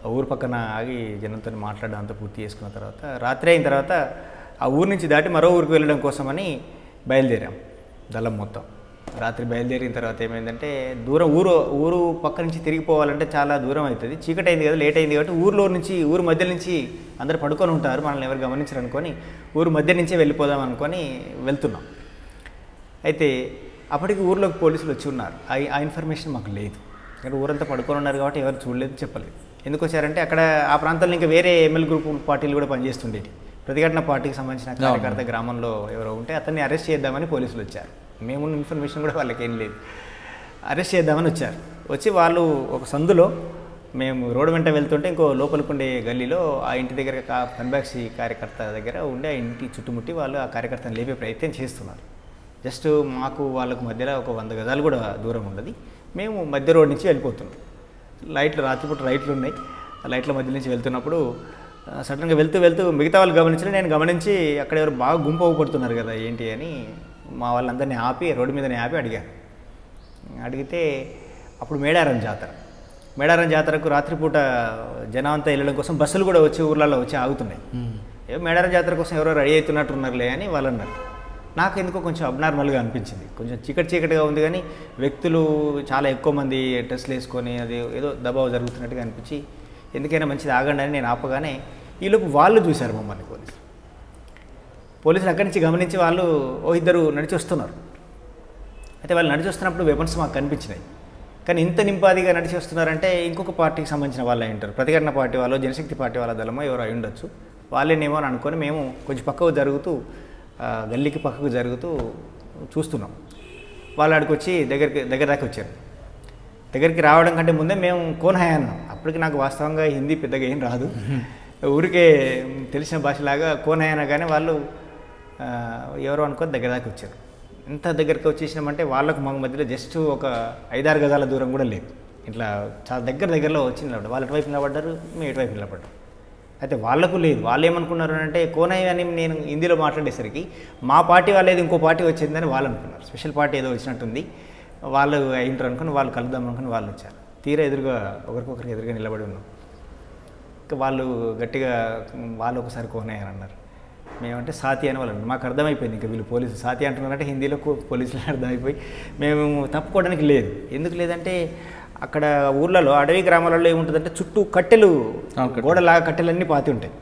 ఆ ఊరు పక్కన ఆగి జనంతో మాట్లాడడం అంతా పూర్తి చేసుకున్న తర్వాత రాత్రి అయిన తర్వాత ఆ ఊరు నుంచి దాటి మరో ఊరికి వెళ్ళడం కోసమని బయలుదేరాం దళం మొత్తం. రాత్రి బయలుదేరిన తర్వాత ఏమైందంటే దూరం ఊరు పక్క నుంచి తిరిగిపోవాలంటే చాలా దూరం అవుతుంది. చీకటి అయింది కదా, లేట్ అయింది కాబట్టి ఊరు మధ్య నుంచి అందరు పడుకొని ఉంటారు, మనల్ని ఎవరు గమనించరు అనుకొని ఊరు మధ్య నుంచే వెళ్ళిపోదాం అనుకొని వెళ్తున్నాం. అయితే అప్పటికి ఊర్లోకి పోలీసులు వచ్చి ఉన్నారు. ఆ ఇన్ఫర్మేషన్ మాకు లేదు. కానీ ఊరంతా పడుకొని ఉన్నారు కాబట్టి ఎవరు చూడలేదు, చెప్పలేదు. ఎందుకు వచ్చారంటే అక్కడ ఆ ప్రాంతంలో ఇంకా వేరే ఎమ్మెల్యే గ్రూప్ పార్టీలు కూడా పనిచేస్తుండేవి. ప్రతిఘటన పార్టీకి సంబంధించిన కార్యకర్త గ్రామంలో ఎవరో ఉంటే అతన్ని అరెస్ట్ చేద్దామని పోలీసులు వచ్చారు. మేమున్న ఇన్ఫర్మేషన్ కూడా వాళ్ళకి ఏం లేదు. అరెస్ట్ చేద్దామని వచ్చారు. వచ్చి వాళ్ళు ఒక సందులో మేము రోడ్డు వెంట వెళ్తుంటే ఇంకో లోపలికి ఉండే గల్లీలో ఆ ఇంటి దగ్గర కన్బాక్సీ కార్యకర్త దగ్గర ఉండి ఆ ఇంటి చుట్టుముట్టి వాళ్ళు ఆ కార్యకర్తను లేపే ప్రయత్నం చేస్తున్నారు. జస్ట్ మాకు వాళ్ళకు మధ్యలో ఒక 100 గజాలు కూడా దూరం ఉండదు. మేము మధ్య రోడ్ నుంచి వెళ్ళిపోతున్నాం. లైట్లు రాత్రిపూట లైట్లు ఉన్నాయి. ఆ లైట్ల మధ్య నుంచి వెళ్తున్నప్పుడు సడన్గా వెళ్తూ మిగతా వాళ్ళు గమనించిన నేను గమనించి అక్కడ ఎవరు బాగా గుంపు పడుతున్నారు కదా ఏంటి అని మా వాళ్ళందరినీ ఆపి రోడ్డు మీదనే ఆపి అడిగాను. అడిగితే అప్పుడు మేడారం జాతరకు రాత్రిపూట జనం అంతా వెళ్ళడం కోసం బస్సులు కూడా వచ్చి ఊర్లలో వచ్చి ఆగుతున్నాయి. మేడారం జాతర కోసం ఎవరో రెడీ అవుతున్నట్టున్నారులే అని వాళ్ళు అన్నారు. నాకు ఎందుకో కొంచెం అబ్నార్మల్గా అనిపించింది. కొంచెం చీకటిగా ఉంది కానీ వ్యక్తులు చాలా ఎక్కువ మంది డ్రెస్సులు వేసుకొని అది ఏదో దబావు జరుగుతున్నట్టుగా అనిపించి ఎందుకైనా మంచిది ఆగండి అని నేను ఆపగానే ఈలోపు వాళ్ళు చూశారు మమ్మల్ని పోలీసులు అక్కడి నుంచి గమనించి వాళ్ళు ఇద్దరు నడిచి వస్తున్నారు. అయితే వాళ్ళు నడిచి వస్తున్నప్పుడు వెపన్స్ మాకు కనిపించినాయి. కానీ ఇంత నింపాదిగా నడిచి వస్తున్నారంటే ఇంకొక పార్టీకి సంబంధించిన వాళ్ళు అయి ఉంటారు. ప్రతిఘటన పార్టీ వాళ్ళు, జనశక్తి పార్టీ వాళ్ళ దళమో ఎవరో అయి ఉండొచ్చు. వాళ్ళేనేమో అని అనుకొని మేము కొంచెం పక్కకు జరుగుతూ గల్లీకి పక్కకు జరుగుతూ చూస్తున్నాం. వాళ్ళు ఆడికి వచ్చి దగ్గర దాకా వచ్చారు. దగ్గరికి రావడం కంటే ముందే మేము కోన్ హై అన్నాం. అప్పటికి నాకు వాస్తవంగా హిందీ పెద్దగా ఏం రాదు. ఊరికే తెలిసిన భాషలాగా కోన్ హై అనగానే వాళ్ళు ఎవరో అనుకొని దగ్గర దాకా వచ్చారు. ఎంత దగ్గరికి వచ్చేసినామంటే వాళ్ళకు మా మధ్యలో జస్ట్ ఒక 5-6 గజాల దూరం కూడా లేదు. ఇట్లా చాలా దగ్గరలో వచ్చి నిలబడ్డారు. వాళ్ళు ఎటువైపు నిలబడ్డారు, మేము ఎటువైపు నిలబడ్డాం. అయితే వాళ్ళకు లేదు. వాళ్ళు ఏమనుకున్నారు అంటే కోనయ్య అని నేను హిందీలో మాట్లాడేసరికి మా పార్టీ వాళ్ళేది ఇంకో పార్టీ వచ్చిందని వాళ్ళు అనుకున్నారు. స్పెషల్ పార్టీ ఏదో వచ్చినట్టుంది, వాళ్ళు అయింటారు అనుకుని వాళ్ళు కలుద్దాం అనుకుని వాళ్ళు వచ్చారు. తీరా ఒకరికొకరికి ఎదురుగా నిలబడి ఉన్నాం. ఇంకా వాళ్ళు గట్టిగా వాళ్ళు ఒకసారి కోనయ్య అని అన్నారు. మేమంటే సాతి అని వాళ్ళు. మాకు అర్థమైపోయింది ఇంకా వీళ్ళు పోలీసు సాతి అంటున్నారంటే హిందీలో పోలీసులు అర్థమైపోయి మేము తప్పుకోవడానికి లేదు. ఎందుకు లేదంటే అక్కడ ఊర్లలో అడవి గ్రామాలలో ఏముంటుందంటే చుట్టూ కట్టెలు, గోడలాగా కట్టెలన్నీ పాతి ఉంటాయి.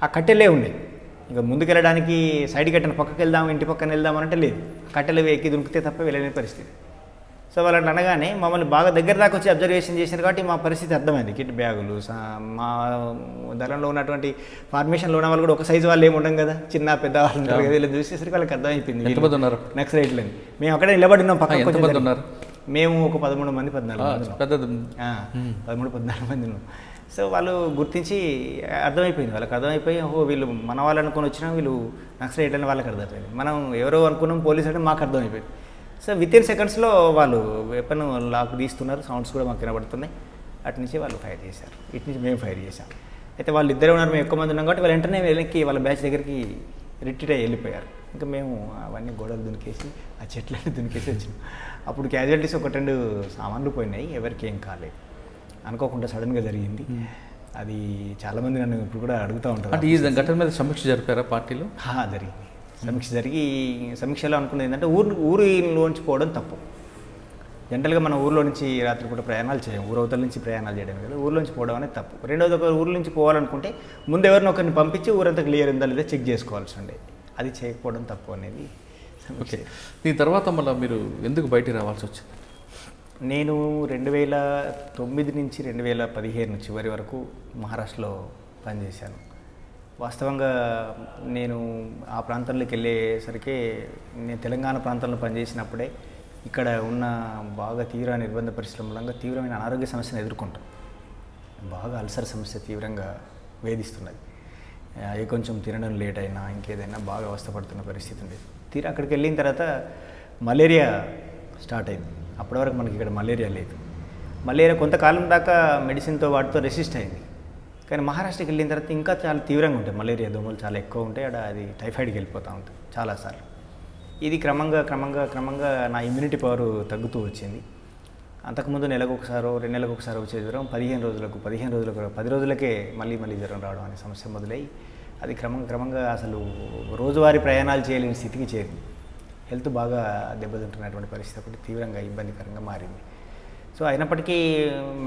ఆ కట్టెలే ఉన్నాయి. ఇంకా ముందుకెళ్ళడానికి సైడ్ కట్టెన పక్కకి వెళ్దాం, ఇంటి పక్కన వెళ్దామనంటే లేదు. కట్టెలు ఎక్కి దునికితే తప్ప వెళ్ళలేని పరిస్థితి. సో వాళ్ళని అనగానే మమ్మల్ని బాగా దగ్గర దాకా వచ్చి అబ్జర్వేషన్ చేశారు కాబట్టి మా పరిస్థితి అర్థమైంది. కిట్ బ్యాగులు, మా దళంలో ఉన్నటువంటి ఫార్మేషన్లో ఉన్న వాళ్ళు కూడా ఒక సైజు వాళ్ళు ఏమి ఉండడం కదా, చిన్న పెద్ద వాళ్ళు ఉంటారు కదా, ఇలా చూసేసరికి వాళ్ళకి అర్థమైపోయింది నెక్స్ట్ రైట్లని. మేము అక్కడే నిలబడి ఉన్నాం. పక్కన మేము ఒక 13 మంది 14 మంది ఉన్నాం. సో వాళ్ళు గుర్తించి అర్థమైపోయింది. వాళ్ళకి అర్థమైపోయి వీళ్ళు మన వాళ్ళు అనుకుని వచ్చినా వీళ్ళు నక్సలైట్ అని వాళ్ళకి అర్థమైపోయింది. మనం ఎవరో అనుకున్నాం పోలీసు అంటే మాకు అర్థమైపోయింది. సో వితిన్ సెకండ్స్లో వాళ్ళు వెపన్ లాక్ తీస్తున్నారు. సౌండ్స్ కూడా మాకు వినబడుతున్నాయి. అటు నుంచి వాళ్ళు ఫైర్ చేశారు, ఇటు నుంచి మేము ఫైర్ చేశాం. అయితే వాళ్ళు ఇద్దరే ఉన్నారు, మేము ఎక్కువ మంది ఉన్నాం కాబట్టి వాళ్ళు వెంటనే వెనక్కి వాళ్ళ బ్యాచ్ దగ్గరికి రిట్రీట్ అయ్యి వెళ్ళిపోయారు. ఇంకా మేము అవన్నీ గోడలు దునికేసి ఆ చెట్లన్నీ దునికేసి వచ్చినాం. అప్పుడు క్యాజువాలిటీస్ 1-2 సామాన్లు పోయినాయి, ఎవరికి ఏం కాలేదు. అనుకోకుండా సడన్గా జరిగింది అది. చాలామంది నన్ను ఇప్పుడు కూడా అడుగుతూ ఉంటారు. అంటే ఈ ఘటన మీద సమీక్ష జరిపారా పార్టీలో? జరిగింది సమీక్ష. సమీక్షలో అనుకున్నది ఏంటంటే ఊరిలోంచి పోవడం తప్పు. జనరల్గా మన ఊర్లో నుంచి రాత్రిపూట ప్రయాణాలు చేయం, ఊరవతల నుంచి ప్రయాణాలు చేయడం కదా, ఊర్లోంచి పోవడం అనేది తప్పు. రెండోది, ఒక ఊర్ల నుంచి పోవాలనుకుంటే ముందు ఎవరిని ఒకరిని పంపించి ఊరంతా క్లియర్ ఉందా లేదా చెక్ చేసుకోవాల్సి ఉండే, అది చేయకపోవడం తప్పు అనేది. ఓకే, దీని తర్వాత మళ్ళీ మీరు ఎందుకు బయటికి రావాల్సి వచ్చింది? నేను 2009 నుంచి 2015 చివరి వరకు మహారాష్ట్రలో పనిచేశాను. వాస్తవంగా నేను ఆ ప్రాంతంలోకి వెళ్ళేసరికి నేను తెలంగాణ ప్రాంతంలో పనిచేసినప్పుడే ఇక్కడ ఉన్న బాగా తీవ్ర నిర్బంధ పరిస్థితుల మూలంగా తీవ్రమైన అనారోగ్య సమస్యను ఎదుర్కొంటాం. బాగా అల్సర్ సమస్య తీవ్రంగా వేధిస్తున్నది. ఏ కొంచెం తినడం లేట్ అయినా ఇంకేదైనా బాగా అవస్థపడుతున్న పరిస్థితి ఉండేది. తీరా అక్కడికి వెళ్ళిన తర్వాత మలేరియా స్టార్ట్ అయింది. అప్పటి వరకు మనకి ఇక్కడ మలేరియా లేదు. మలేరియా కొంతకాలం దాకా మెడిసిన్తో వాటితో రెసిస్ట్ అయింది. కానీ మహారాష్ట్రకి వెళ్ళిన తర్వాత ఇంకా చాలా తీవ్రంగా ఉంటాయి. మలేరియా దోమలు చాలా ఎక్కువ ఉంటాయి. అది టైఫాయిడ్కి వెళ్ళిపోతూ ఉంటుంది చాలాసార్లు. ఇది క్రమంగా నా ఇమ్యూనిటీ పవర్ తగ్గుతూ వచ్చింది. అంతకుముందు నెలకు ఒకసారో 2 నెలలకు ఒకసారి వచ్చే జ్వరం 15 రోజులకు 10 రోజులకే మళ్ళీ జ్వరం రావడం అనే సమస్య మొదలై అది క్రమంగా అసలు రోజువారీ ప్రయాణాలు చేయలేని స్థితికి చేరింది. హెల్త్ బాగా దెబ్బతింటున్నటువంటి పరిస్థితి ఒకటి తీవ్రంగా ఇబ్బందికరంగా మారింది. సో అయినప్పటికీ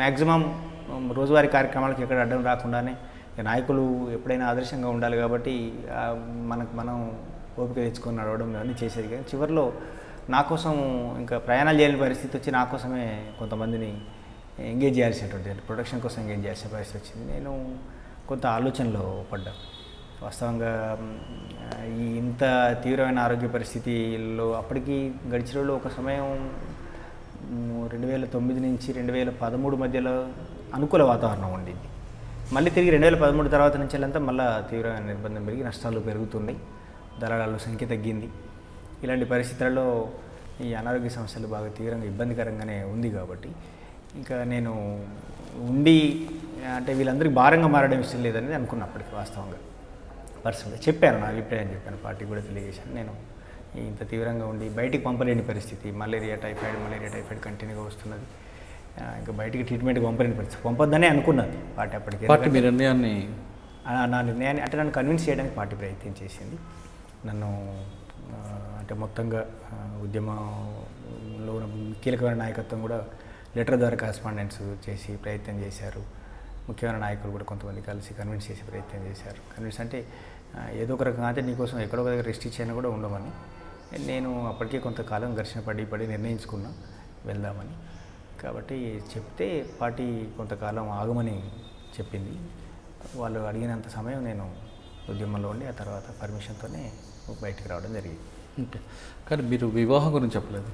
మ్యాక్సిమం రోజువారీ కార్యక్రమాలకు ఎక్కడ అడ్డం రాకుండానే నాయకులు ఎప్పుడైనా ఆదర్శంగా ఉండాలి కాబట్టి మనం ఓపిక తెచ్చుకొని నడవడం ఇవన్నీ చేసేది. కానీ చివరిలో నా కోసం ఇంకా ప్రయాణాలు చేయలేని పరిస్థితి వచ్చి నా కోసమే కొంతమందిని ఎంగేజ్ చేయాల్సినటువంటి ప్రొటెక్షన్ కోసం ఎంగేజ్ చేయాల్సిన పరిస్థితి వచ్చింది. నేను కొంత ఆలోచనలో పడ్డా. వాస్తవంగా ఈ ఇంత తీవ్రమైన ఆరోగ్య పరిస్థితిలో అప్పటికి గడిచిన రోజుల్లో ఒక సమయం 2009 నుంచి 2013 మధ్యలో అనుకూల వాతావరణం ఉండింది. మళ్ళీ తిరిగి 2013 తర్వాత నుంచి అంతా మళ్ళీ తీవ్రమైన నిర్బంధం పెరిగి నష్టాలు పెరుగుతున్నాయి, దళాల సంఖ్య తగ్గింది. ఇలాంటి పరిస్థితులలో ఈ అనారోగ్య సమస్యలు బాగా తీవ్రంగా ఇబ్బందికరంగానే ఉంది. కాబట్టి ఇంకా నేను ఉండి అంటే వీళ్ళందరికీ భారంగా మారడం ఇష్టం లేదని అనుకున్నప్పటికీ వాస్తవంగా పర్సనల్గా చెప్పాను, నా అభిప్రాయం చెప్పాను, పార్టీ కూడా తెలియజేశాను. నేను ఇంత తీవ్రంగా ఉండి బయటికి పంపలేని పరిస్థితి, మలేరియా టైఫాయిడ్ కంటిన్యూగా వస్తున్నది, ఇంకా బయటికి ట్రీట్మెంట్కి పంపలేని పరిస్థితి, పంపొద్దనే అనుకున్నది పార్టీ అప్పటికి. పార్టీ మీ నిర్ణయాన్ని నా నిర్ణయాన్ని అంటే నన్ను కన్విన్స్ చేయడానికి పార్టీ ప్రయత్నం చేసింది. నన్ను అంటే మొత్తంగా ఉద్యమంలో కీలకమైన నాయకత్వం కూడా లెటర్ ద్వారా కరెస్పాండెన్స్ చేసి ప్రయత్నం చేశారు. ముఖ్యమైన నాయకులు కూడా కొంతమంది కలిసి కన్విన్స్ చేసి ప్రయత్నం చేశారు. కన్విన్స్ అంటే ఏదో ఒక రకంగా అంటే నీకోసం ఎక్కడో ఒక దగ్గర రెస్ట్రిక్షన్ కూడా ఉండమని. నేను అప్పటికే కొంతకాలం ఘర్షణ పడి నిర్ణయించుకున్నా వెళ్దామని. కాబట్టి చెప్తే పార్టీ కొంతకాలం ఆగమని చెప్పింది. వాళ్ళు అడిగినంత సమయం నేను ఉద్యమంలో ఉండి ఆ తర్వాత పర్మిషన్తోనే బయటికి రావడం జరిగింది. ఓకే. కానీ మీరు వివాహం గురించి చెప్పలేదు.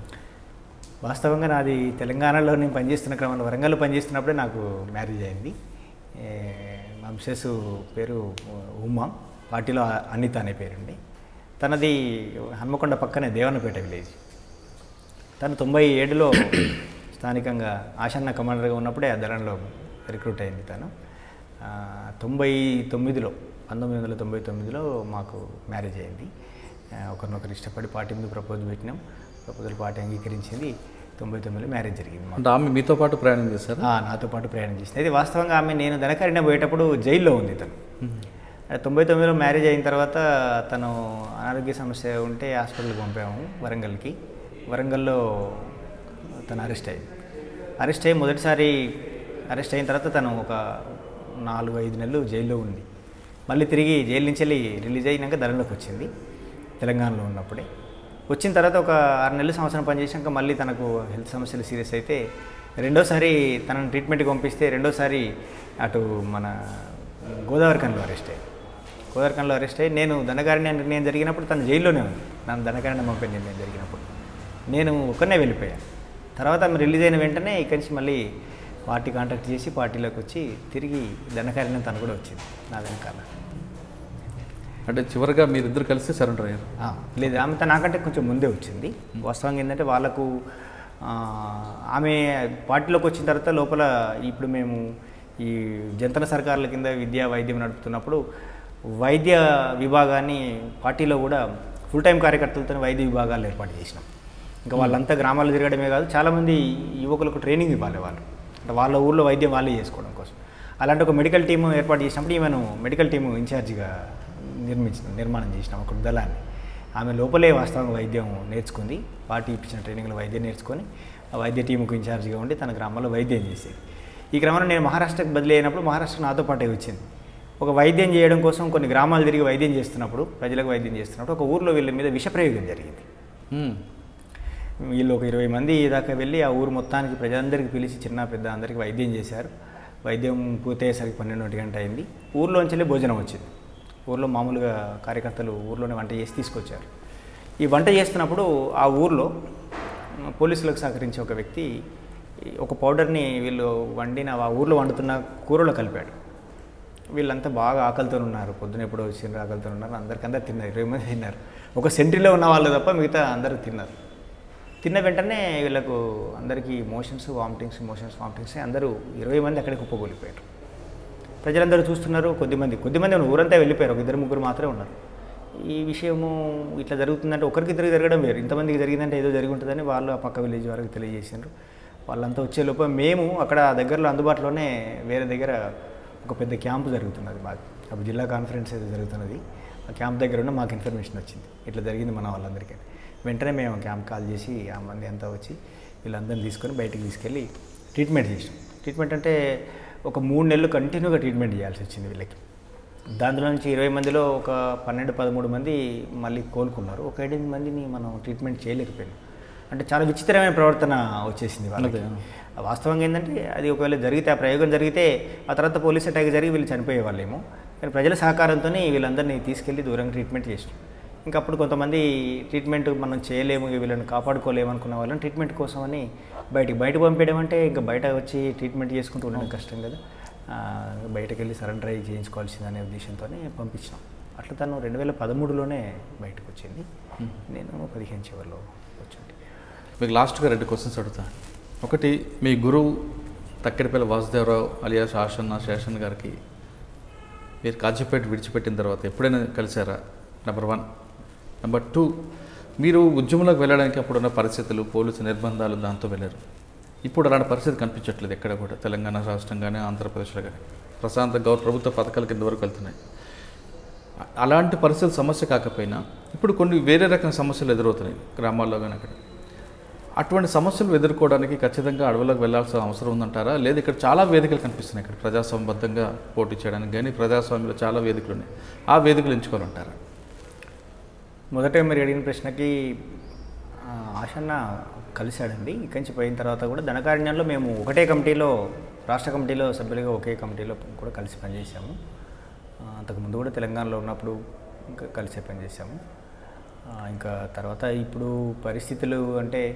వాస్తవంగా నాది తెలంగాణలో నేను పనిచేస్తున్న క్రమంలో వరంగల్లో పనిచేస్తున్నప్పుడే నాకు మ్యారేజ్ అయింది. మా మిసెస్ పేరు ఉమా, పార్టీలో అనిత అనే పేరుండి. తనది హన్మకొండ పక్కనే దేవన్నపేట విలేజ్. తను 97లో స్థానికంగా ఆశన్న కమాండర్గా ఉన్నప్పుడే ఆ దళంలో రిక్రూట్ అయింది. తను 1999లో మాకు మ్యారేజ్ అయింది. ఒకరినొకరు ఇష్టపడి పార్టీ మీద ప్రపోజల్ పార్టీ అంగీకరించింది. 99లో మ్యారేజ్ జరిగింది. అంటే ఆమె మీతో పాటు ప్రయాణం చేశారు? నాతో పాటు ప్రయాణం చేసింది. అయితే వాస్తవంగా ఆమె నేను ధనకరిణ పోయేటప్పుడు జైల్లో ఉంది. తను 99లో మ్యారేజ్ అయిన తర్వాత తను అనారోగ్య సమస్య ఉంటే హాస్పిటల్కి పంపాము వరంగల్కి. వరంగల్లో తను అరెస్ట్ అయ్యి మొదటిసారి అరెస్ట్ అయిన తర్వాత తను ఒక 4-5 నెలలు జైల్లో ఉంది. మళ్ళీ తిరిగి జైలు నుంచి వెళ్ళి రిలీజ్ అయినాక దళంలోకి వచ్చింది. తెలంగాణలో ఉన్నప్పుడే వచ్చిన తర్వాత ఒక 6 నెలలు సంవత్సరం పనిచేసాక మళ్ళీ తనకు హెల్త్ సమస్యలు సీరియస్ అయితే రెండోసారి తనను ట్రీట్మెంట్కి పంపిస్తే రెండోసారి అటు మన గోదావరిఖనిలో అరెస్ట్ అయ్యి నేను దండకారణ్య నిర్ణయం జరిగినప్పుడు తను జైల్లోనే ఉంది. నన్ను దండకారణ్యం పంపే నిర్ణయం జరిగినప్పుడు నేను ఒక్కనే వెళ్ళిపోయాను. తర్వాత ఆమె రిలీజ్ అయిన వెంటనే ఇక్కడి నుంచి మళ్ళీ పార్టీ కాంటాక్ట్ చేసి పార్టీలోకి వచ్చి తిరిగి దండకారణ్యం తను కూడా వచ్చింది నా వెనకాల. అంటే చివరిగా మీరిద్దరు కలిసి సరెండర్ అయ్యారు? లేదు, ఆమె నాకంటే కొంచెం ముందే వచ్చింది. వాస్తవంగా ఏంటంటే వాళ్ళకు ఆమె పార్టీలోకి వచ్చిన తర్వాత లోపల ఇప్పుడు మేము ఈ జంతన సర్కార్ల కింద విద్యా వైద్యం నడుపుతున్నప్పుడు వైద్య విభాగాన్ని పార్టీలో కూడా ఫుల్ టైం కార్యకర్తలతో వైద్య విభాగాలు ఏర్పాటు చేసినాం. ఇంకా వాళ్ళంతా గ్రామాల్లో తిరగడమే కాదు, చాలామంది యువకులకు ట్రైనింగ్ ఇవ్వాలి వాళ్ళు, అంటే వాళ్ళ ఊళ్ళో వైద్యం వాళ్ళే చేసుకోవడం కోసం. అలాంటి ఒక మెడికల్ టీము ఏర్పాటు చేసినప్పుడు ఈమెను మెడికల్ టీము ఇన్ఛార్జిగా నిర్మాణం చేసినాం ఒక దళాన్ని. ఆమె లోపలే వాస్తవంగా వైద్యం నేర్చుకుంది. పార్టీ ఇప్పించిన ట్రైనింగ్లో వైద్యం నేర్చుకొని ఆ వైద్య టీముకు ఇన్ఛార్జిగా ఉండి తన గ్రామంలో వైద్యం చేసేది. ఈ క్రమంలో నేను మహారాష్ట్రకు బదిలీ అయినప్పుడు మహారాష్ట్ర నాతో పాటే వచ్చింది. ఒక వైద్యం చేయడం కోసం కొన్ని గ్రామాలు తిరిగి వైద్యం చేస్తున్నప్పుడు, ప్రజలకు వైద్యం చేస్తున్నప్పుడు ఒక ఊరిలో వీళ్ళ మీద విషప్రయోగం జరిగింది. వీళ్ళు ఒక 20 మంది దాకా వెళ్ళి ఆ ఊరు మొత్తానికి ప్రజలందరికీ పిలిచి చిన్న పెద్ద అందరికీ వైద్యం చేశారు. వైద్యం పూర్తయ్యేసరికి 12 గంట అయింది. ఊర్లోంచి భోజనం వచ్చింది. ఊర్లో మామూలుగా కార్యకర్తలు ఊర్లోనే వంట చేసి తీసుకొచ్చారు. ఈ వంట చేస్తున్నప్పుడు ఆ ఊర్లో పోలీసులకు సహకరించే ఒక వ్యక్తి ఒక పౌడర్ని వీళ్ళు వండిన ఆ ఊర్లో వండుతున్న కూరలో కలిపాడు. వీళ్ళంతా బాగా ఆకలితో ఉన్నారు, పొద్దున ఎప్పుడో వచ్చిండ్రు, ఆకలితో ఉన్నారు. అందరు తిన్నారు, 20 మంది తిన్నారు. ఒక సెంట్రీలో ఉన్న వాళ్ళు తప్ప మిగతా అందరూ తిన్నారు. తిన్న వెంటనే వీళ్ళకు అందరికీ మోషన్స్ వామిటింగ్స్ అందరూ 20 మంది అక్కడికి కుప్పగొలిపోయారు. ప్రజలందరూ చూస్తున్నారు. కొద్దిమంది ఊరంతా వెళ్ళిపోయారు, ఒక 2-3 మాత్రమే ఉన్నారు. ఈ విషయము ఇట్లా జరుగుతుందంటే ఒకరికిద్దరికి జరగడం వేరు, ఇంతమందికి జరిగిందంటే ఏదో జరిగి ఉంటుందని వాళ్ళు ఆ పక్క విలేజ్ వారికి తెలియజేశారు. వాళ్ళంతా వచ్చే లోపల మేము అక్కడ దగ్గరలో అందుబాటులోనే వేరే దగ్గర ఒక పెద్ద క్యాంపు జరుగుతున్నది మాకు. అప్పుడు జిల్లా కాన్ఫరెన్స్ ఏదో జరుగుతున్నది. ఆ క్యాంప్ దగ్గర ఉన్న మాకు ఇన్ఫర్మేషన్ వచ్చింది, ఇట్లా జరిగింది మన వాళ్ళందరికీ. వెంటనే మేము క్యాంప్ కాల్ చేసి ఆ మంది అంతా వచ్చి వీళ్ళందరినీ తీసుకొని బయటికి తీసుకెళ్ళి ట్రీట్మెంట్ చేసాం. ట్రీట్మెంట్ అంటే ఒక 3 నెలలు కంటిన్యూగా ట్రీట్మెంట్ చేయాల్సి వచ్చింది వీళ్ళకి. దాంట్లో నుంచి 20 మందిలో ఒక 12-13 మంది మళ్ళీ కోలుకున్నారు. ఒక 8 మందిని మనం ట్రీట్మెంట్ చేయలేకపోయాం. అంటే చాలా విచిత్రమైన ప్రవర్తన వచ్చేసింది వాళ్ళకి. వాస్తవంగా ఏంటంటే అది ఒకవేళ జరిగితే, ఆ ప్రయోగం జరిగితే ఆ తర్వాత పోలీస్ అటాక్ జరిగి వీళ్ళు చనిపోయే వాళ్ళేమో. కానీ ప్రజల సహకారంతో వీళ్ళందరినీ తీసుకెళ్ళి దూరంగా ట్రీట్మెంట్ చేసాం. ఇంకా అప్పుడు కొంతమంది ట్రీట్మెంట్ మనం చేయలేము, వీళ్ళని కాపాడుకోలేము అనుకున్న వాళ్ళని ట్రీట్మెంట్ కోసం అని బయట పంపించడం అంటే ఇంకా బయట వచ్చి ట్రీట్మెంట్ చేసుకుంటూ ఉండడం కష్టం కదా, బయటకు వెళ్ళి సరెండర్ అయ్యి చేయించుకోవాల్సిందనే ఉద్దేశంతోనే పంపించినాం. అట్లా తను 2013లోనే బయటకు వచ్చింది, నేను 15 చివరిలో వచ్చింది. మీకు లాస్ట్గా 2 క్వశ్చన్స్ అడుగుతాను. ఒకటి, మీ గురువు తక్కెడపల్లి వాసుదేవరావు అలియాస్ ఆషన్న శేషన్ గారికి మీరు కాజీపేట విడిచిపెట్టిన తర్వాత ఎప్పుడైనా కలిసారా? నెంబర్ 1. నెంబర్ 2, మీరు ఉద్యమంలోకి వెళ్ళడానికి అప్పుడున్న పరిస్థితులు, పోలీసు నిర్బంధాలు, దాంతో వెళ్ళారు. ఇప్పుడు అలాంటి పరిస్థితి కనిపించట్లేదు ఎక్కడ కూడా, తెలంగాణ రాష్ట్రం కానీ ఆంధ్రప్రదేశ్లో కానీ ప్రశాంత ప్రభుత్వ పథకాల కింద వరకు వెళ్తున్నాయి. అలాంటి పరిస్థితులు సమస్య కాకపోయినా ఇప్పుడు కొన్ని వేరే రకమైన సమస్యలు ఎదురవుతున్నాయి గ్రామాల్లో కానీ అక్కడ. అటువంటి సమస్యలు ఎదుర్కోవడానికి ఖచ్చితంగా అడవులకు వెళ్ళాల్సిన అవసరం ఉందంటారా? లేదు ఇక్కడ చాలా వేదికలు కనిపిస్తున్నాయి, ఇక్కడ ప్రజాస్వామ్యబద్ధంగా పోటీ చేయడానికి కానీ ప్రజాస్వామ్యంలో చాలా వేదికలు ఉన్నాయి, ఆ వేదికలు ఎంచుకోవాలంటారా? మొదట మీరు అడిగిన ప్రశ్నకి ఆషన్న కలిశాడండి. ఇక్కడి నుంచి పోయిన తర్వాత కూడా ధనకారణ్యంలో మేము ఒకటే కమిటీలో, రాష్ట్ర కమిటీలో సభ్యులుగా ఒకే కమిటీలో కూడా కలిసి పనిచేసాము. అంతకుముందు కూడా తెలంగాణలో ఉన్నప్పుడు ఇంకా కలిసే పనిచేసాము. ఇంకా తర్వాత ఇప్పుడు పరిస్థితులు అంటే